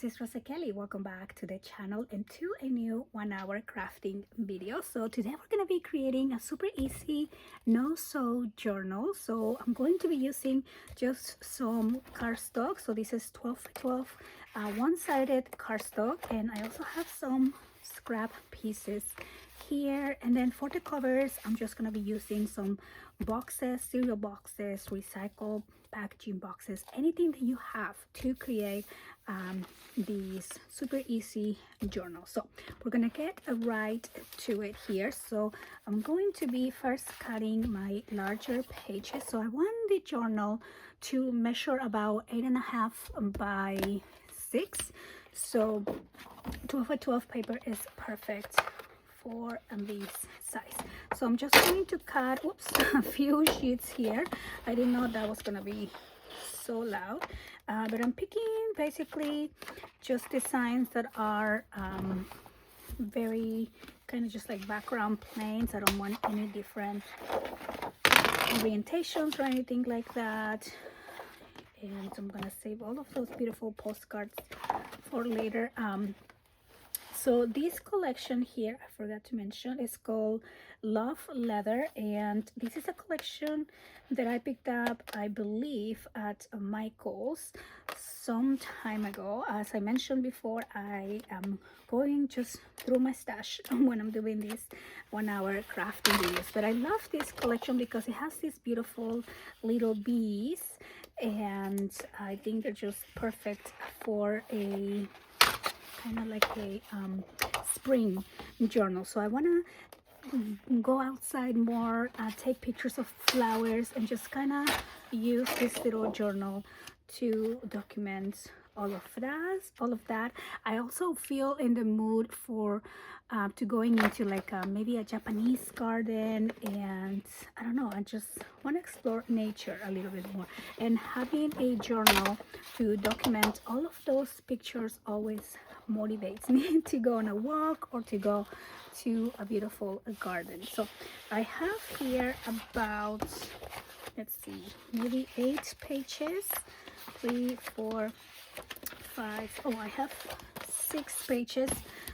this is Rosa Kelly. Welcome back to the channel and to a new 1-hour crafting video. So today we're going to be creating a super easy no-sew journal. So I'm going to be using just some cardstock. So this is 12 by 12 one-sided cardstock, and I also have some scrap pieces here. And then for the covers, I'm just going to be using some boxes, cereal boxes, recycled packaging boxes, anything that you have to create these super easy journals. So we're gonna get right to it here. So I'm going to be first cutting my larger pages. So I want the journal to measure about 8.5 by 6. So 12 by 12 paper is perfect for this size. So I'm just going to cut a few sheets here. I didn't know that was gonna be so loud, but I'm picking basically just designs that are very kind of just like background planes. I don't want any different orientations or anything like that. And I'm gonna save all of those beautiful postcards for later. So this collection here, I forgot to mention, is called Love Leather, and this is a collection that I picked up, I believe, at Michael's some time ago. As I mentioned before, I am going just through my stash when I'm doing these 1-hour crafting videos. But I love this collection because it has these beautiful little bees, and I think they're just perfect for a kind of like a spring journal. So I want to go outside more, take pictures of flowers, and just kind of use this little journal to document all of that. I also feel in the mood for to going into like maybe a Japanese garden, and I don't know, I just want to explore nature a little bit more, and having a journal to document all of those pictures always motivates me to go on a walk or to go to a beautiful garden. So I have here about, let's see, maybe 8 pages, 3, 4, 5. Oh, I have 6 pages.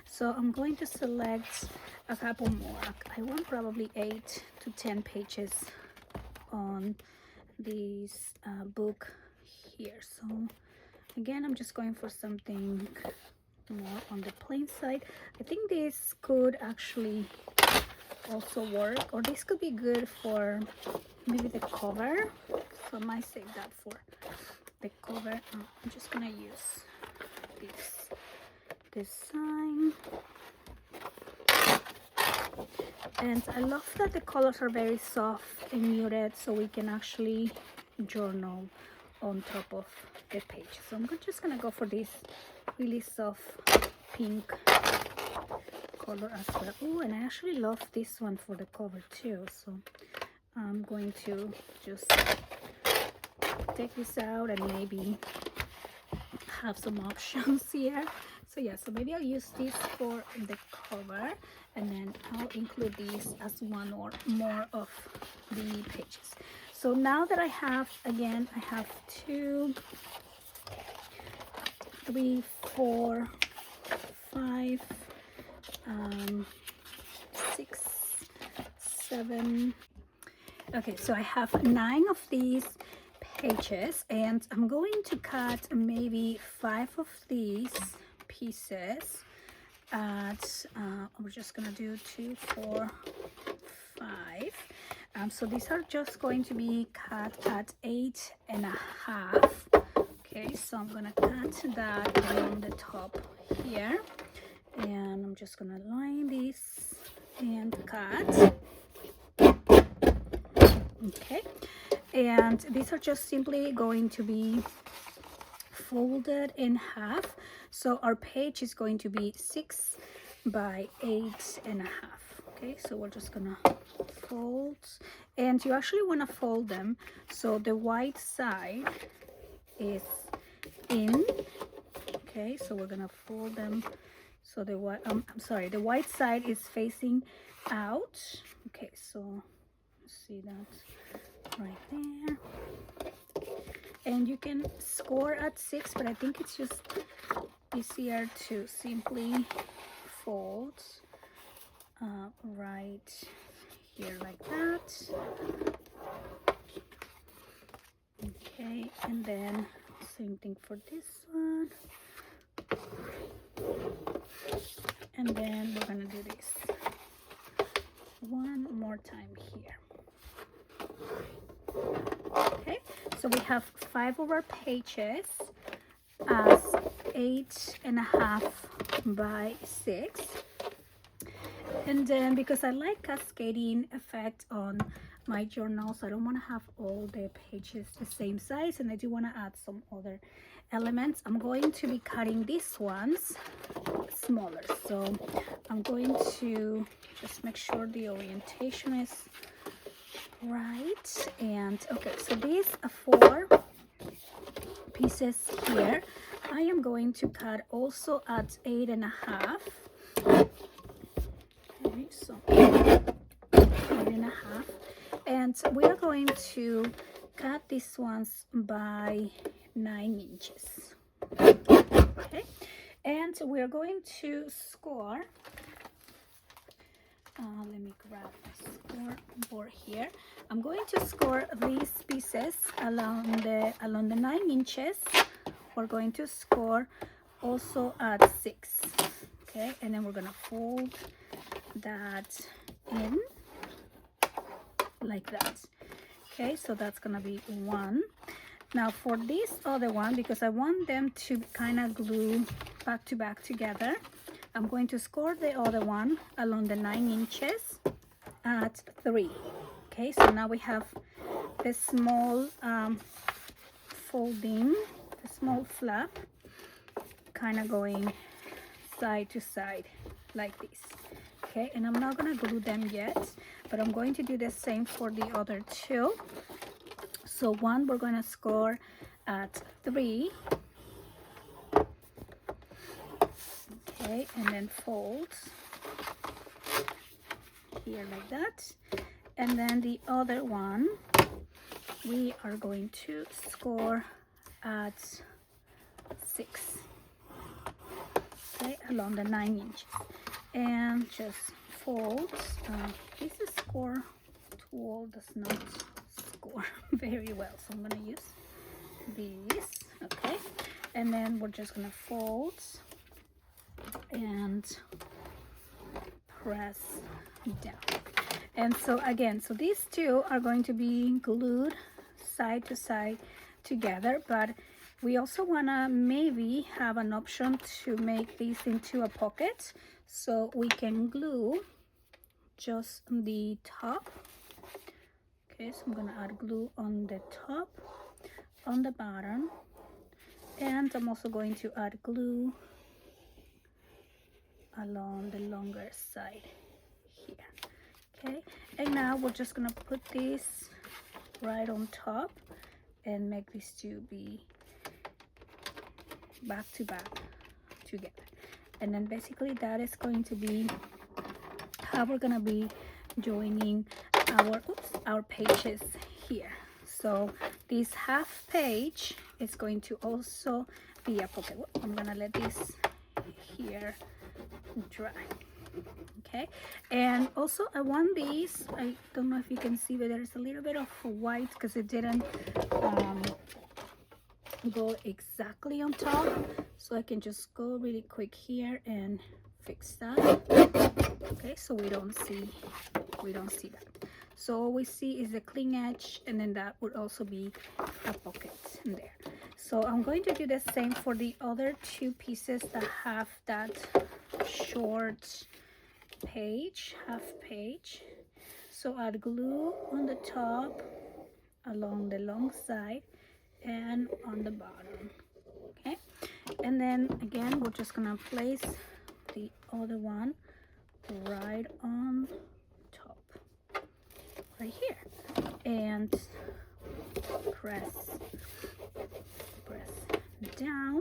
So I'm going to select a couple more. I want probably 8 to 10 pages on this book here. So again, I'm just going for something more on the plain side. I think this could actually also work, or this could be good for maybe the cover. So I might save that for the cover. I'm just gonna use this design, and I love that the colors are very soft and muted, so we can actually journal on top of the page. So I'm just gonna go for this really soft pink color as well. Oh, and I actually love this one for the cover too. So I'm going to just take this out and maybe have some options here. So yeah, so maybe I'll use this for the cover, and then I'll include these as one or more of the pages. So now that I have, again, I have 2, 3, 4, 5, 6, 7. Okay, so I have 9 of these pages, and I'm going to cut maybe 5 of these pieces at we're just gonna do 2, 4, 5. So these are just going to be cut at 8.5. Okay, so I'm gonna cut that along the top here, and I'm just gonna line this and cut. Okay, and these are just simply going to be folded in half. So our page is going to be 6 by 8.5. Okay, so we're just gonna fold, and you actually want to fold them so the white side is in. Okay, so we're gonna fold them so the white the white side is facing out. Okay, so see that right there. and you can score at 6, but I think it's just easier to simply fold right here like that. Okay, and then same thing for this one, and then we're gonna do this one more time here. Okay, so we have 5 of our pages as 8.5 by 6, and then because I like cascading effect on my journals, I don't want to have all the pages the same size, and I do want to add some other elements. I'm going to be cutting these ones smaller, so I'm going to just make sure the orientation is right. And okay, so these 4 pieces here I am going to cut also at 8.5. Okay, so 8.5, and we are going to cut these ones by 9 inches. Okay, and we are going to score. Let me grab my scoreboard here. I'm going to score these pieces along the 9 inches. We're going to score also at 6. Okay, and then we're gonna fold that in like that. Okay, so that's gonna be 1. Now for this other one, because I want them to kind of glue back to back together, I'm going to score the other one along the 9 inches at 3. Okay, so now we have this small folding, the small flap kind of going side to side like this. Okay, and I'm not gonna glue them yet, but I'm going to do the same for the other 2. So one we're gonna score at 3. Okay, and then fold here like that, and then the other one we are going to score at 6. Okay, along the 9 inches, and just fold. This is score tool does not score very well, so I'm gonna use these. Okay, and then we're just gonna fold and press down. And so again, so these 2 are going to be glued side to side together, but we also want to maybe have an option to make these into a pocket, so we can glue just the top. Okay, so I'm going to add glue on the top, on the bottom, and I'm also going to add glue along the longer side here. Okay, and now we're just gonna put this right on top and make these 2 be back to back together, and then basically that is going to be how we're gonna be joining our pages here. So this half page is going to also be a pocket. I'm gonna let this here dry. Okay, and also I want these, I don't know if you can see, but there's a little bit of white because it didn't go exactly on top, so I can just go really quick here and fix that. Okay, so we don't see that. So all we see is the clean edge, and then that would also be a pocket in there. So I'm going to do the same for the other 2 pieces that have that short page, half page. So add glue on the top, along the long side, and on the bottom. Okay, and then again we're just gonna place the other one right on top, right here, and press down.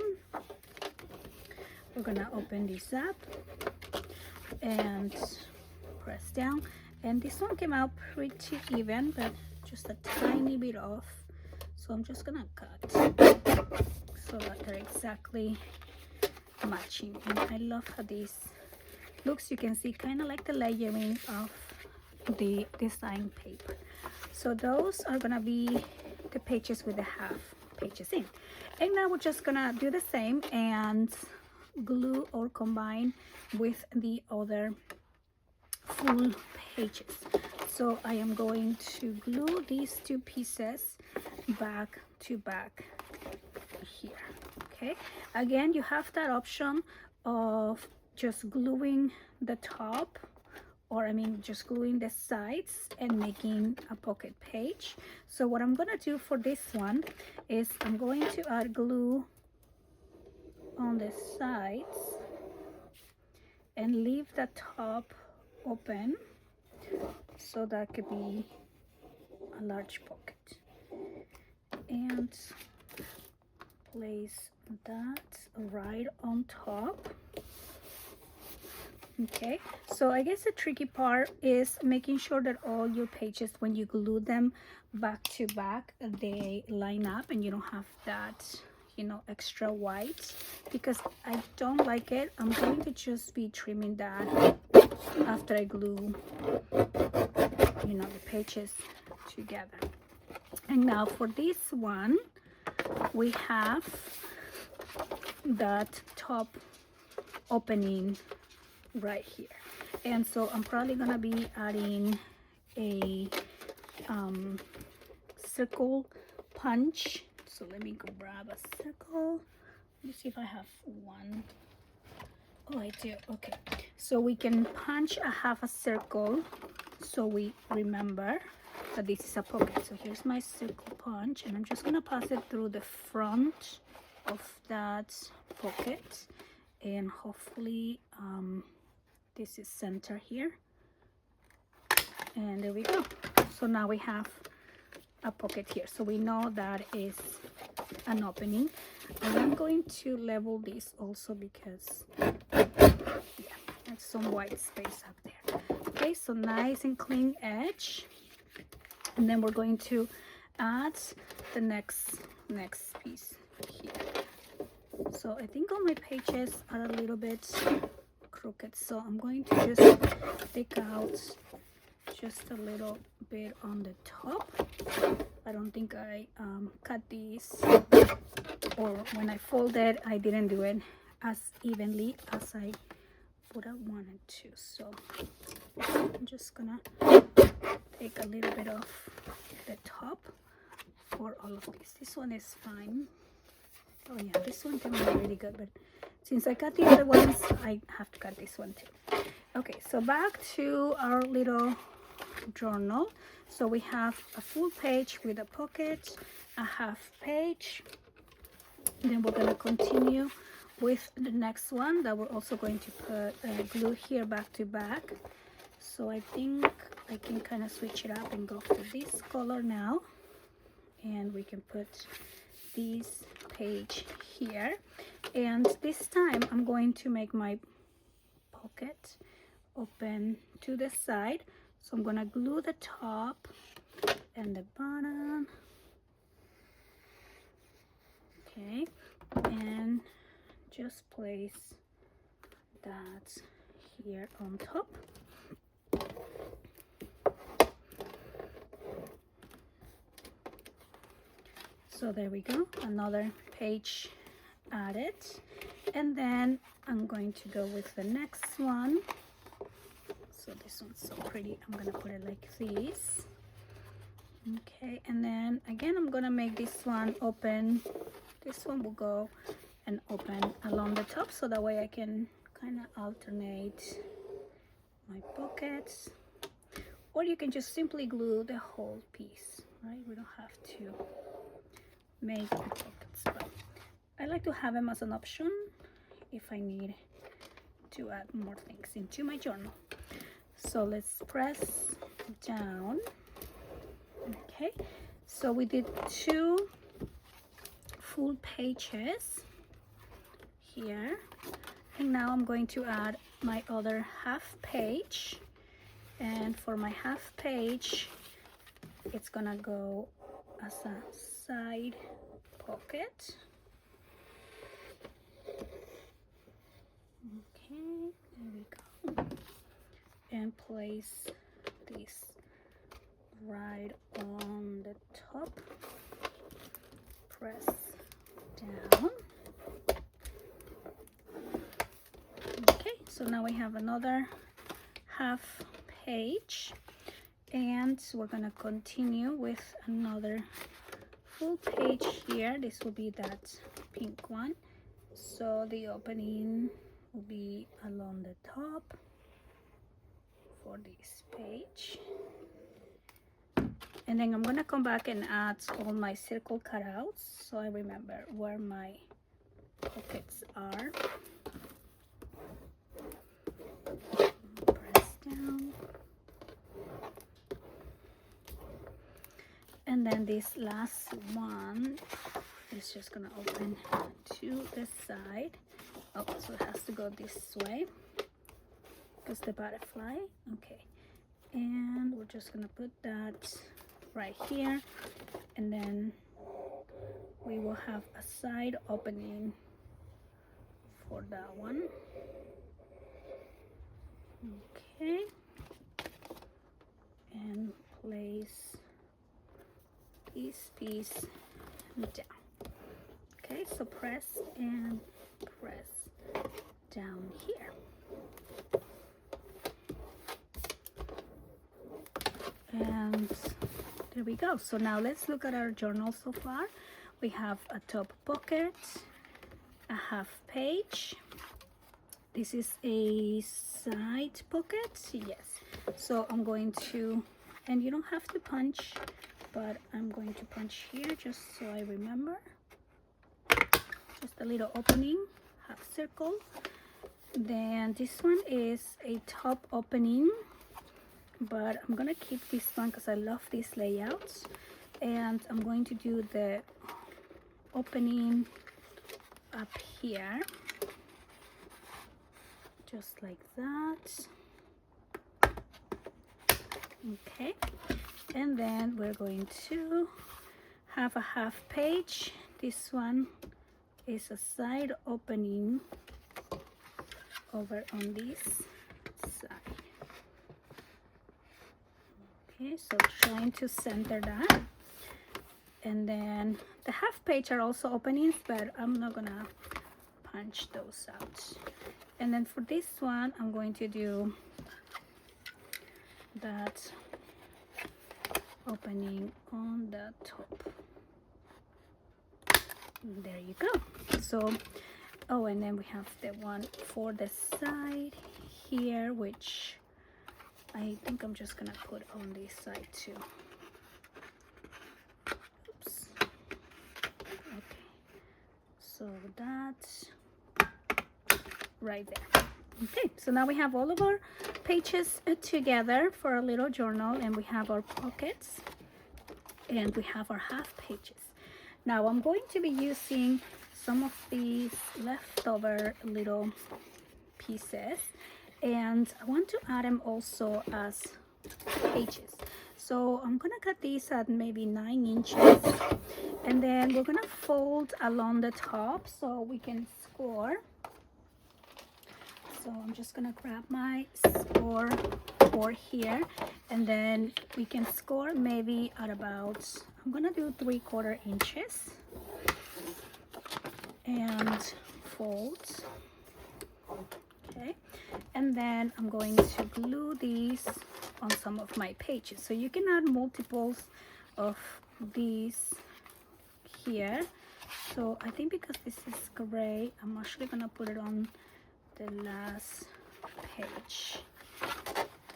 We're gonna open this up and press down, and this one came out pretty even, but just a tiny bit off, So I'm just gonna cut so that they're exactly matching. And I love how this looks. You can see kind of like the layering of the design paper. So those are gonna be the pages with the half pages in. And now we're just gonna do the same and glue or combine with the other full pages. So I am going to glue these two pieces back to back here. Okay, again, you have that option of just gluing the top, or I mean just gluing the sides and making a pocket page. So what I'm gonna do for this one is I'm going to add glue on the sides and leave the top open, so that could be a large pocket, and place that right on top. Okay, so I guess the tricky part is making sure that all your pages, when you glue them back to back, they line up and you don't have that, you know, extra white, because I don't like it. I'm going to just be trimming that after I glue, you know, the pages together. And now for this one, we have that top opening right here, and so I'm probably gonna be adding a circle punch. So let me go grab a circle. Let me see if I have one. Oh, I do. Okay, so we can punch a half a circle so we remember that this is a pocket. So here's my circle punch, and I'm just gonna pass it through the front of that pocket, and hopefully this is center here, and there we go. So now we have a pocket here, so we know that is an opening. And I'm going to level this also because yeah, there's some white space up there. Okay, so nice and clean edge, and then we're going to add the next piece here. So I think all my pages are a little bit crooked, so I'm going to just take out just a little bit on the top. I don't think I cut these, or when I folded I didn't do it as evenly as I would have wanted to. So I'm just gonna take a little bit off the top for all of these. This one is fine. Oh yeah, this one came out really good, but since I cut the other ones, I have to cut this one too. Okay, so back to our little journal. So we have a full page with a pocket, a half page, then we're going to continue with the next one that we're also going to put glue here back to back. So I think I can kind of switch it up and go for this color now, and we can put this page here. And this time I'm going to make my pocket open to the side, so I'm gonna glue the top and the bottom. Okay, and just place that here on top. So there we go, another page added. And then I'm going to go with the next one. So this one's so pretty, I'm gonna put it like this. Okay, and then again I'm gonna make this one open. This one will go and open along the top, so that way I can kind of alternate my pockets. Or you can just simply glue the whole piece, right? We don't have to make the pockets, but I like to have them as an option if I need to add more things into my journal. So let's press down. Okay, so we did 2 full pages here, and now I'm going to add my other half page. And for my half page, it's gonna go as a side pocket. Okay, there we go. And place this right on the top. Press down. Okay, so now we have another half page, and we're gonna continue with another full page here. This will be that pink one, so the opening will be along the top for this page. And then I'm gonna come back and add all my circle cutouts so I remember where my pockets are. Press down. And then this last one is just gonna open to the side. Oh, so it has to go this way because the butterfly. Okay, and we're just gonna put that right here, and then we will have a side opening for that one. Okay, and place this piece down. Okay, so press and press down here. And there we go. So now let's look at our journal so far. We have a top pocket, a half page. This is a side pocket, yes. So I'm going to, and you don't have to punch, but I'm going to punch here just so I remember. Just a little opening, half circle. Then this one is a top opening, but I'm gonna keep this one because I love these layouts, and I'm going to do the opening up here just like that. Okay, and then we're going to have a half page. This one is a side opening over on this side. Okay, so trying to center that. And then the half page are also openings, but I'm not gonna punch those out. And then for this one, I'm going to do that opening on the top. There you go. So, oh, and then we have the one for the side here, which I think I'm just gonna put on this side too. Oops. Okay. So that's right there. Okay, so now we have all of our pages together for a little journal, and we have our pockets, and we have our half pages. Now I'm going to be using some of these leftover little pieces, and I want to add them also as pages. So I'm gonna cut these at maybe 9 inches, and then we're gonna fold along the top so we can score. So I'm just gonna grab my score board here, and then we can score maybe at about, I'm gonna do 3/4 inches and fold. Okay, and then I'm going to glue these on some of my pages. So you can add multiples of these here. So I think because this is gray, I'm actually gonna put it on the last page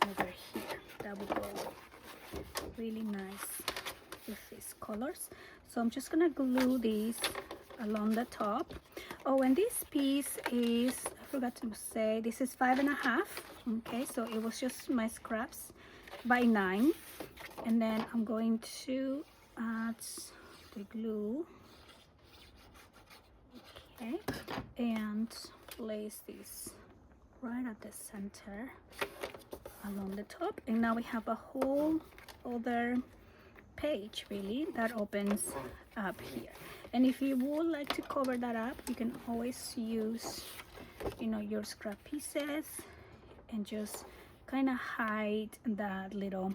over here. That would go really nice with these colors. So I'm just gonna glue these along the top. Oh, and this piece is, I forgot to say, this is 5.5. Okay, so it was just my scraps by 9, and then I'm going to add the glue. Okay, and place this right at the center along the top, and now we have a whole other page really that opens up here. And if you would like to cover that up, you can always use, you know, your scrap pieces and just kind of hide that little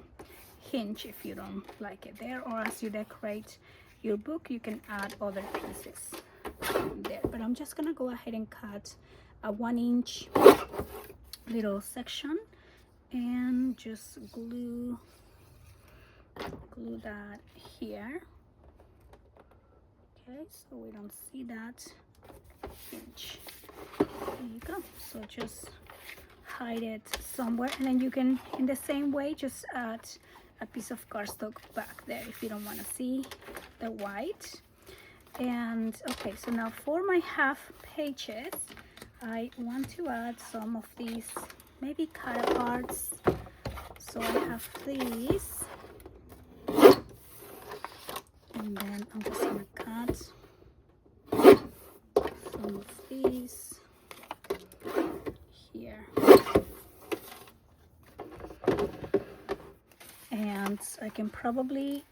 hinge if you don't like it there, or as you decorate your book you can add other pieces there. But I'm just gonna go ahead and cut a 1-inch little section and just glue that here. Okay, so we don't see that hinge. There you go. So just hide it somewhere, and then you can, in the same way, just add a piece of cardstock back there if you don't want to see the white. And okay, so now for my half pages, I want to add some of these maybe cut parts. So I have these, and then I'm just gonna cut some of these here. And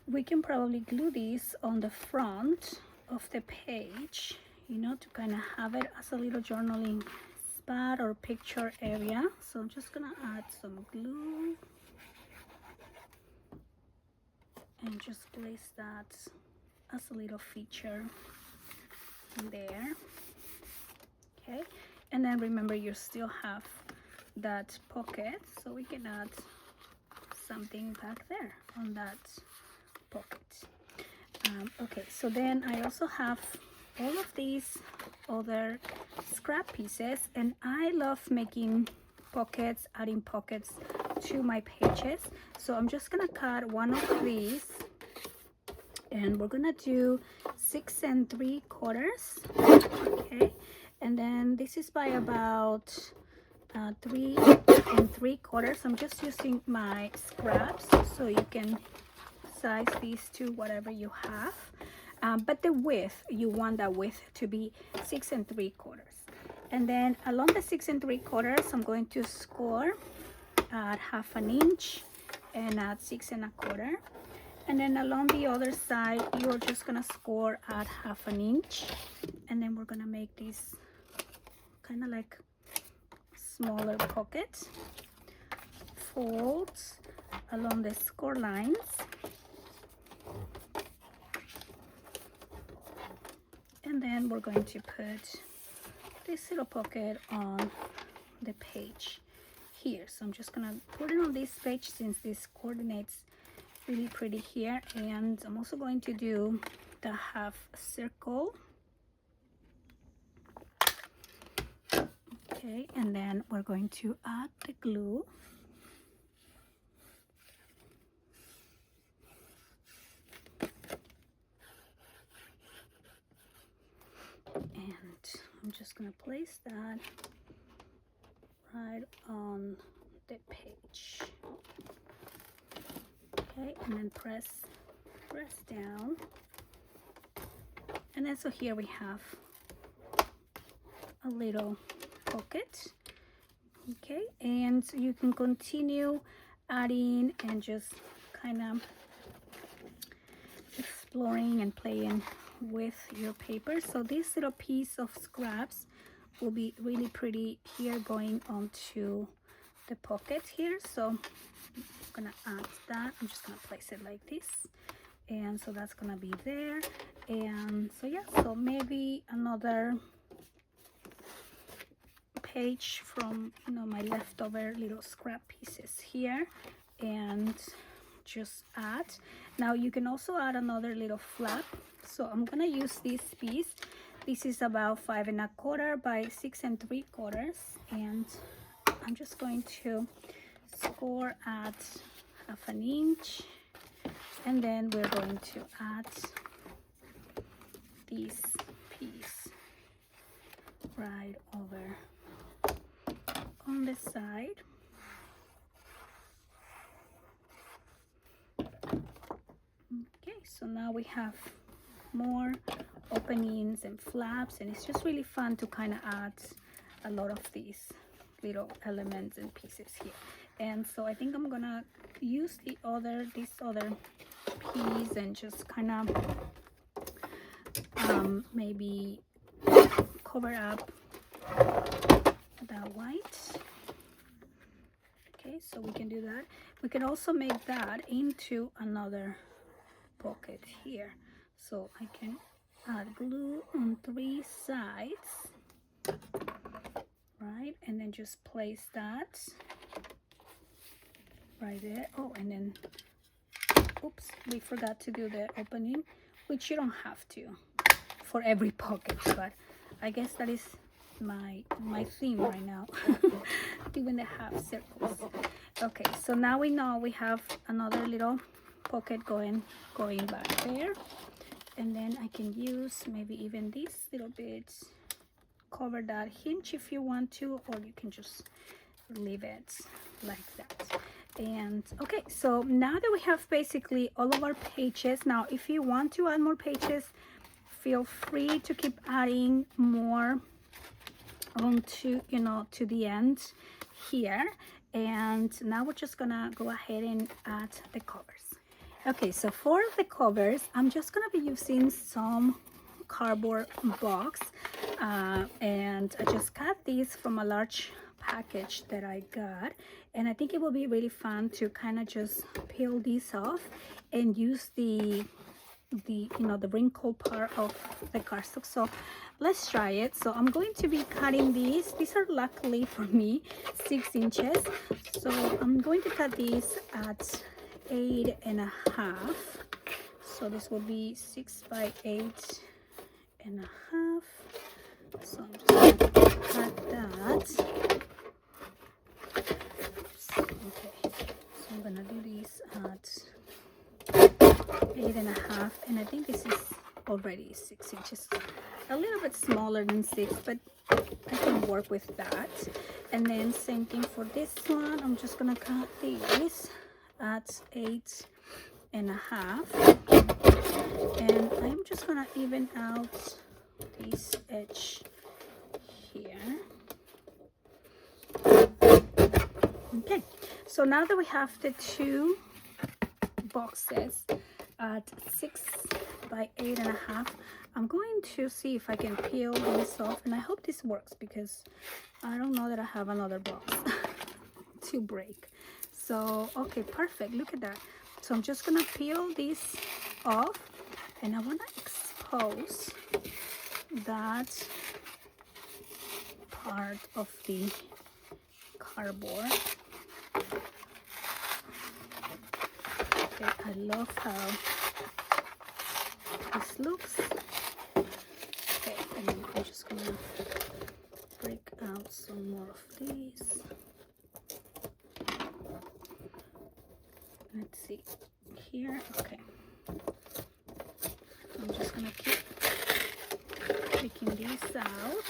we can probably glue these on the front of the page, you know, to kind of have it as a little journaling spot or picture area. So I'm just gonna add some glue and just place that as a little feature there. Okay, and then remember you still have that pocket, so we can add something back there on that pocket. Okay, so then I also have all of these other scrap pieces, and I love making pockets, adding pockets to my pages. So I'm just gonna cut one of these, and we're gonna do 6 3/4. Okay, and then this is by about 3 3/4. I'm just using my scraps, so you can size these to whatever you have, but the width, you want that width to be 6 3/4. And then along the 6 3/4, I'm going to score at 1/2 inch and at 6 1/4. And then along the other side, you're just gonna score at 1/2 inch, and then we're gonna make these kind of like smaller pocket folds along the score lines. And then we're going to put this little pocket on the page here. So I'm just gonna put it on this page since this coordinates really pretty here. And I'm also going to do the half circle. Okay, and then we're going to add the glue. And I'm just gonna place that right on the page. Okay, and then press down. And then so here we have a little pocket. Okay, and you can continue adding and just kind of exploring and playing with your paper. So this little piece of scraps will be really pretty here going onto the pocket here. So I'm gonna add that. I'm just gonna place it like this, and so that's gonna be there. And so yeah, so maybe another page from, you know, my leftover little scrap pieces here, and just add. Now you can also add another little flap. So I'm gonna use this piece. This is about 5 1/4 by 6 3/4, and I'm just going to score at 1/2 inch, and then we're going to add this piece right over on the side. Okay, so now we have more openings and flaps, and it's just really fun to kind of add a lot of these little elements and pieces here. And so I think I'm gonna use this other piece and just kind of maybe cover up that white. Okay, so we can do that. We can also make that into another pocket here. So I can add glue on 3 sides, right? And then just place that right there. Oh, and then, oops, we forgot to do the opening, which you don't have to for every pocket, but I guess that is my theme right now. Doing the half circles. Okay, so now we know we have another little pocket going back there, and then I can use maybe even these little bits, cover that hinge if you want to, or you can just leave it like that. And okay, so now that we have basically all of our pages, now if you want to add more pages, feel free to keep adding more onto, you know, to the end here. And now we're just gonna go ahead and add the covers. Okay, so for the covers, I'm just gonna be using some cardboard box, and I just got these from a large package that I got, and I think it will be really fun to kind of just peel these off and use the you know, the wrinkled part of the cardstock. So let's try it. So I'm going to be cutting these are luckily for me 6 inches, so I'm going to cut these at 8.5. so this will be 6 by 8.5. so I'm just going to cut that. Oops. Okay, so I'm gonna do these at 8.5, and I think this is already 6 inches, a little bit smaller than 6, but I can work with that. And then same thing for this one, I'm just gonna cut these at 8.5, and I'm just gonna even out this edge here. Okay, so now that we have the 2 boxes at 6 by 8.5, I'm going to see if I can peel this off, and I hope this works because I don't know that I have another box to break. So okay, perfect, look at that. So I'm just gonna peel this off, and I want to expose that part of the cardboard. Okay, I love how this looks. Okay, and then I'm just gonna break out some more of these. Let's see here. Okay, I'm just gonna keep taking these out.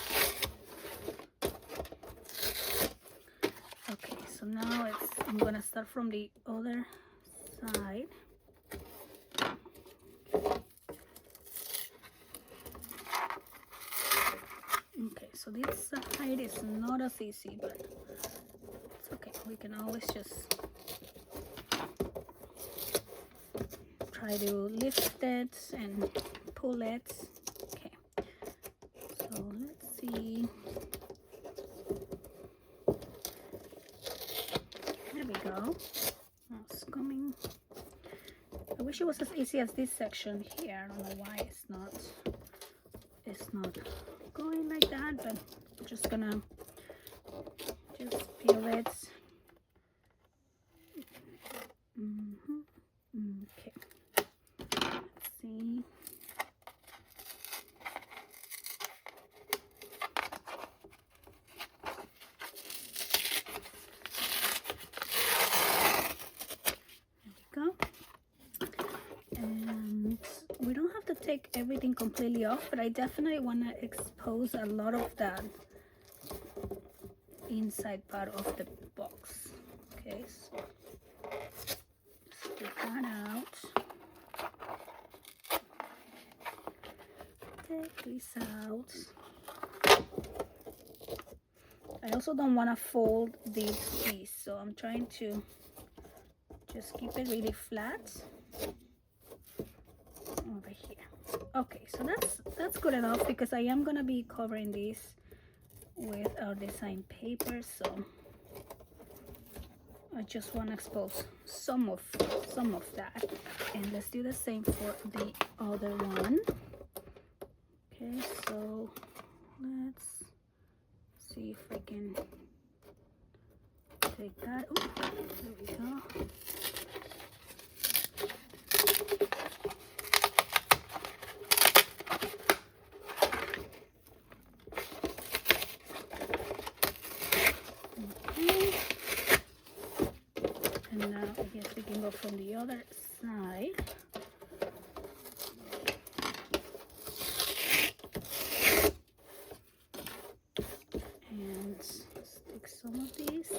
Okay, so now I'm gonna start from the other side. Okay, so this side is not as easy, but it's okay. We can always just try to lift it and pull it. Okay, so let's see. There we go. It's coming. I wish it was as easy as this section here. I don't know why it's not going like that, but I'm just gonna peel it. Okay, let's see. There we go. And we don't have to take everything completely off, but I definitely want to expose a lot of that inside part of the box. Okay, so take that out. Take this out. I also don't want to fold this piece, so I'm trying to just keep it really flat. over here. Okay, so that's good enough, because I am gonna be covering this with our design paper, so I just want to expose some of that. And let's do the same for the other one. Okay, so let's see if I can take that. Oh, there we go. Okay. And now I guess we can go from the other side. And stick some of these.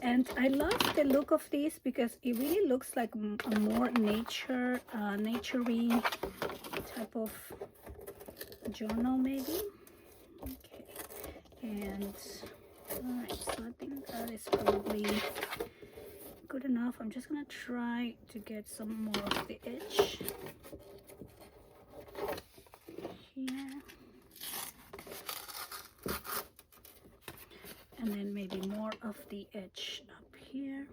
And I love the look of this because it really looks like a more naturey type of journal, maybe. Okay, and all right, so I think that is probably good enough. I'm just gonna try to get some more of the edge here, and then maybe more of the edge up here.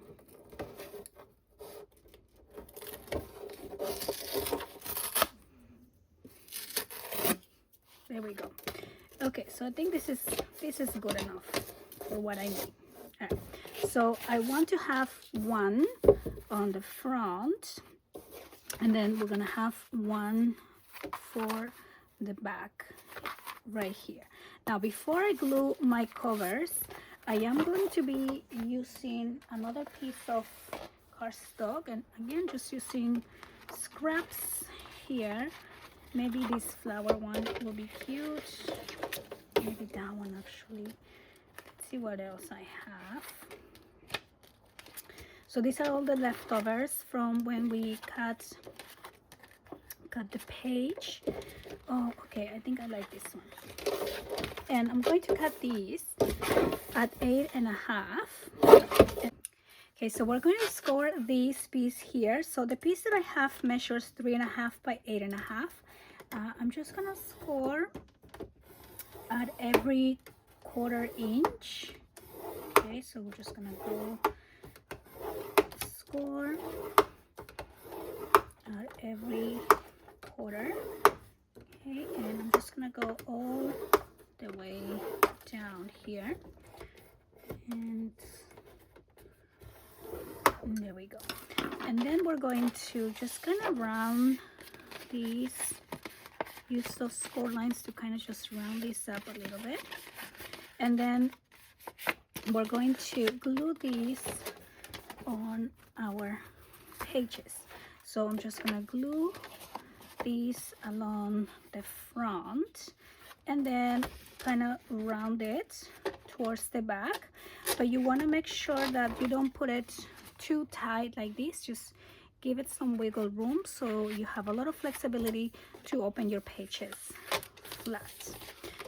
There we go. Okay, so I think this is good enough for what I need. All right, so I want to have one on the front, and then we're gonna have one for the back right here. Now, before I glue my covers, I am going to be using another piece of cardstock, and again, just using scraps here. Maybe this flower one will be cute. Maybe that one actually. Let's see what else I have. So these are all the leftovers from when we cut the page. Oh, okay, I think I like this one. And I'm going to cut these at 8.5. Okay, so we're going to score this piece here. So the piece that I have measures 3.5 by 8.5. I'm just gonna score at every 1/4 inch. Okay, so we're just gonna go score at every 1/4. Okay, and I'm just gonna go all the way down here, and there we go. And then we're going to just kind of round these. Use those score lines to kind of just round these up a little bit, and then we're going to glue these on our pages. So I'm just gonna glue these along the front, and then kind of round it towards the back, but you want to make sure that you don't put it too tight like this. Just give it some wiggle room so you have a lot of flexibility to open your pages flat.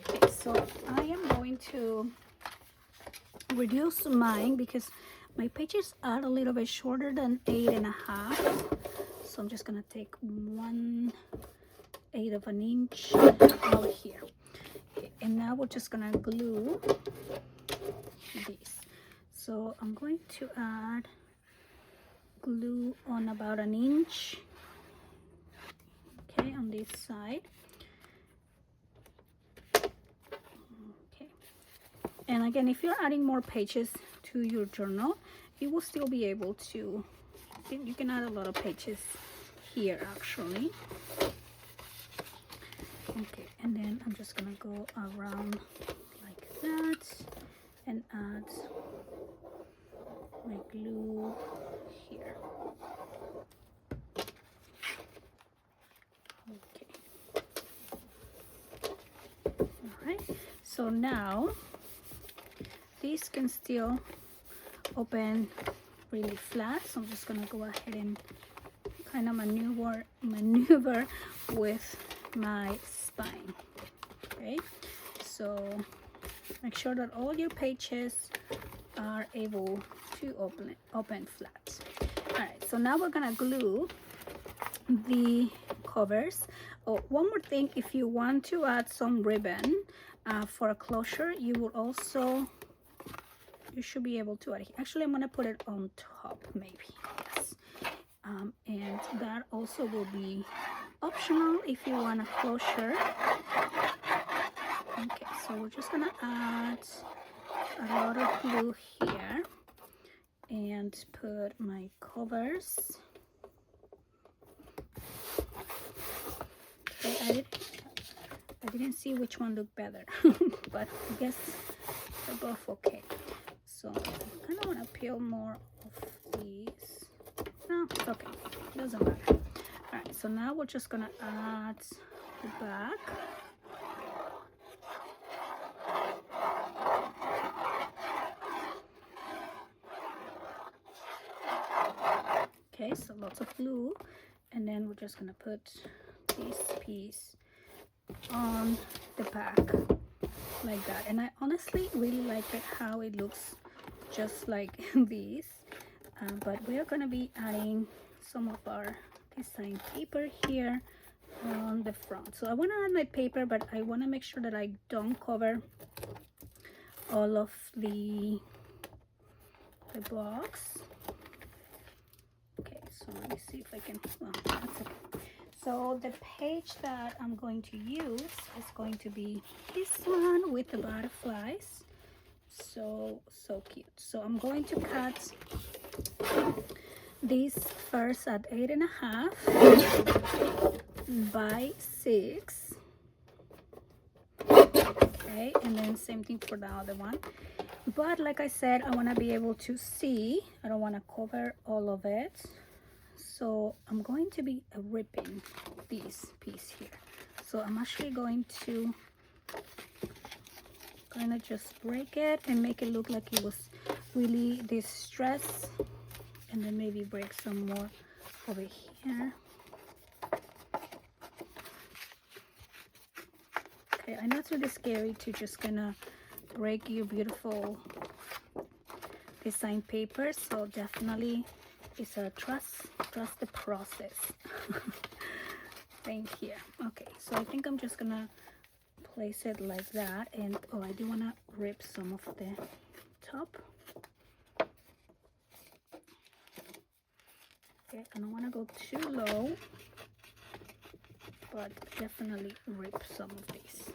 Okay, so I am going to reduce mine because my pages are a little bit shorter than 8.5. So I'm just gonna take 1/8 of an inch out here. Okay, and now we're just gonna glue these. So I'm going to add glue on about 1 inch, okay, on this side. Okay, and again, if you're adding more pages to your journal, you will still be able to, you can add a lot of pages here actually. Okay, and then I'm just gonna go around like that and add my glue here. Okay, all right, so now these can still open really flat, so I'm just gonna go ahead and kind of maneuver with my spine. Okay, so make sure that all your pages are able to open flat. All right, so now we're gonna glue the covers. Oh, one more thing, if you want to add some ribbon for a closure, you will also, you should be able to add it. Actually, I'm gonna put it on top, maybe. Yes. And that also will be optional if you want a closure. Okay, so we're just gonna add a lot of glue here and put my covers. Okay, I didn't see which one looked better, but I guess they're both okay. So I kind of want to peel more of these. No, it's okay, doesn't matter. All right, so now we're just gonna add the back. Okay, so lots of glue, and then we're just gonna put this piece on the back like that. And I honestly really like it how it looks just like these, but we are gonna be adding some of our design paper here on the front. So I want to add my paper, but I want to make sure that I don't cover all of the box. Okay, so let me see if I can, well, that's okay. So the page that I'm going to use is going to be this one with the butterflies. So cute. So I'm going to cut this first at 8.5 by 6. Okay, and then same thing for the other one. But like I said, I want to be able to see. I don't want to cover all of it. So I'm going to be ripping this piece here. So I'm actually going to kind of just break it and make it look like it was really distressed, and then maybe break some more over here. Okay, I know it's really scary to just gonna break your beautiful design paper, so definitely it's a trust the process thing here. Okay, so I think I'm just gonna place it like that, and oh, I do want to rip some of the top. Okay, I don't want to go too low, but definitely rip some of these.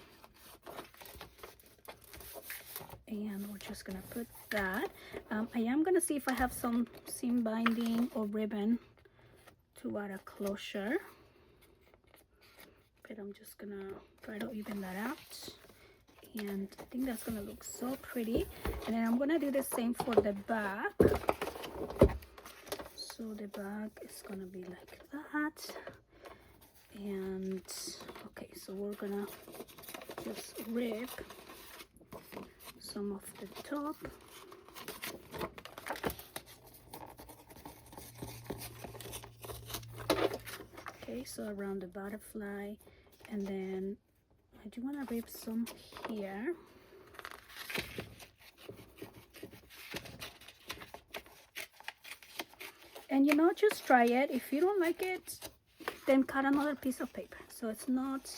And we're just gonna put that. I am gonna see if I have some seam binding or ribbon to add a closure, but I'm just gonna try to even that out, and I think that's gonna look so pretty. And then I'm gonna do the same for the back. So the back is gonna be like that. And okay, so we're gonna just rip some of the top. Okay, so around the butterfly, and then I do want to rip some here. And you know, just try it. If you don't like it, then cut another piece of paper. So it's not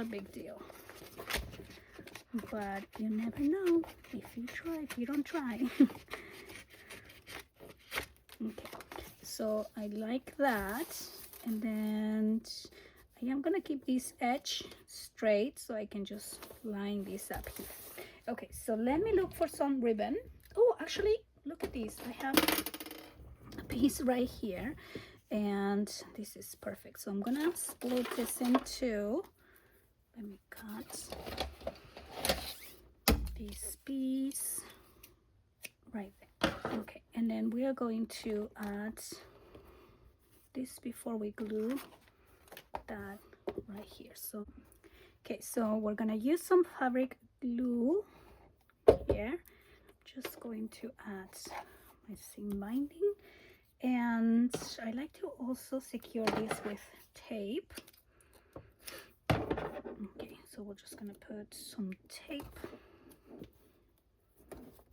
a big deal. But you never know if you try, if you don't try. Okay, so I like that, and then I am gonna keep this edge straight so I can just line this up here. Okay, so let me look for some ribbon. Oh, actually, look at this. I have a piece right here, and this is perfect. So I'm gonna split this in two. Let me cut this piece right there. Okay, and then we are going to add this before we glue that right here. So okay, so we're gonna use some fabric glue here. Just going to add my seam binding, and I like to also secure this with tape. Okay, so we're just gonna put some tape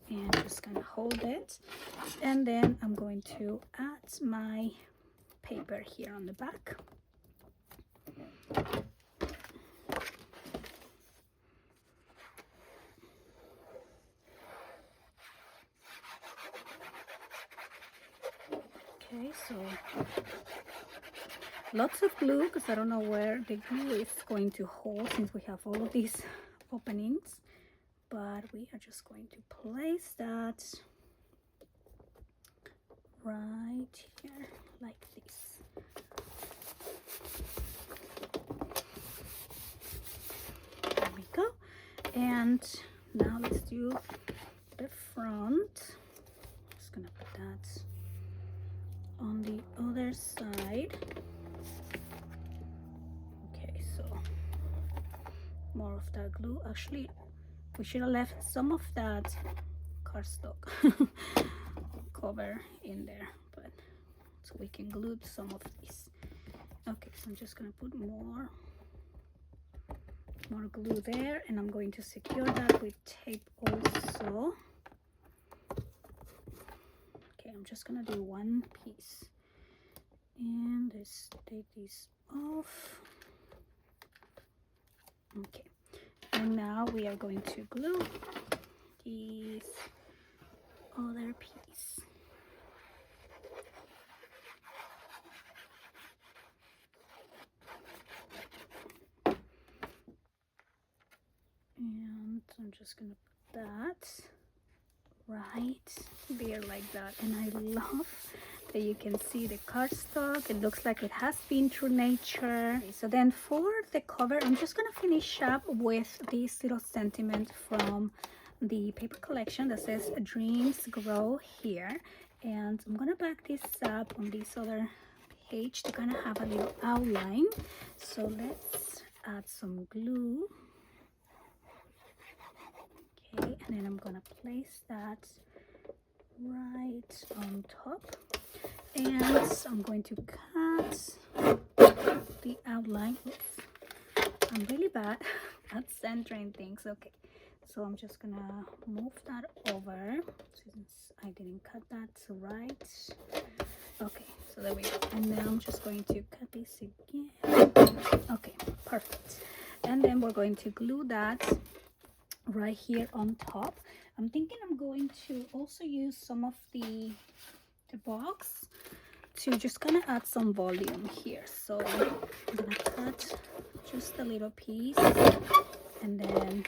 and just kind of hold it, and then I'm going to add my paper here on the back. Okay, so lots of glue, because I don't know where the glue is going to hold since we have all of these openings, but we are just going to place that right here like this. There we go. And now let's do the front. Just gonna put that on the other side. Okay, so more of that glue. Actually, we should have left some of that cardstock cover in there, but so we can glue some of these. Okay, so I'm just gonna put more glue there, and I'm going to secure that with tape also. Okay, I'm just gonna do one piece, and let's take this off. Okay, and now we are going to glue this other piece. And I'm just gonna put that right there like that. And I love that you can see the cardstock. It looks like it has been through nature. Okay, so then for the cover, I'm just gonna finish up with this little sentiment from the paper collection that says dreams grow here, and I'm gonna back this up on this other page to kind of have a little outline. So let's add some glue. Okay, and then I'm gonna place that right on top, and I'm going to cut the outline. Oops. I'm really bad at centering things. Okay, so I'm just gonna move that over since I didn't cut that right. Okay, so there we go. And now I'm just going to cut this again. Okay, perfect. And then we're going to glue that right here on top. I'm thinking I'm going to also use some of the box to just kind of add some volume here. So I'm gonna cut just a little piece and then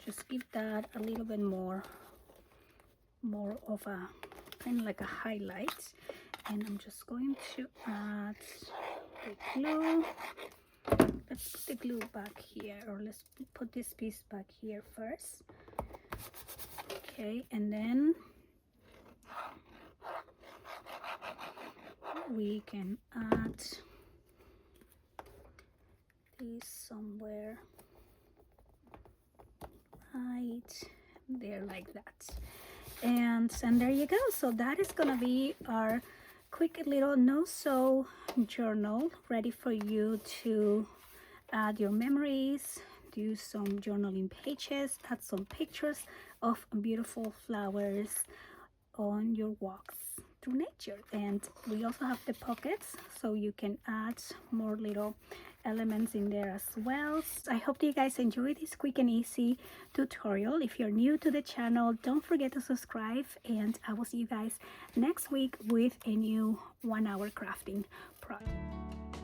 just give that a little bit more of a kind of like a highlight. And I'm just going to add the glue. Let's put the glue back here, or let's put this piece back here first. Okay, and then we can add this somewhere right there like that. And there you go. So that is gonna be our quick little no-sew journal, ready for you to add your memories, do some journaling pages, add some pictures of beautiful flowers on your walks through nature. And we also have the pockets, so you can add more little elements in there as well. I hope you guys enjoy this quick and easy tutorial. If you're new to the channel, don't forget to subscribe, and I will see you guys next week with a new 1 hour crafting project.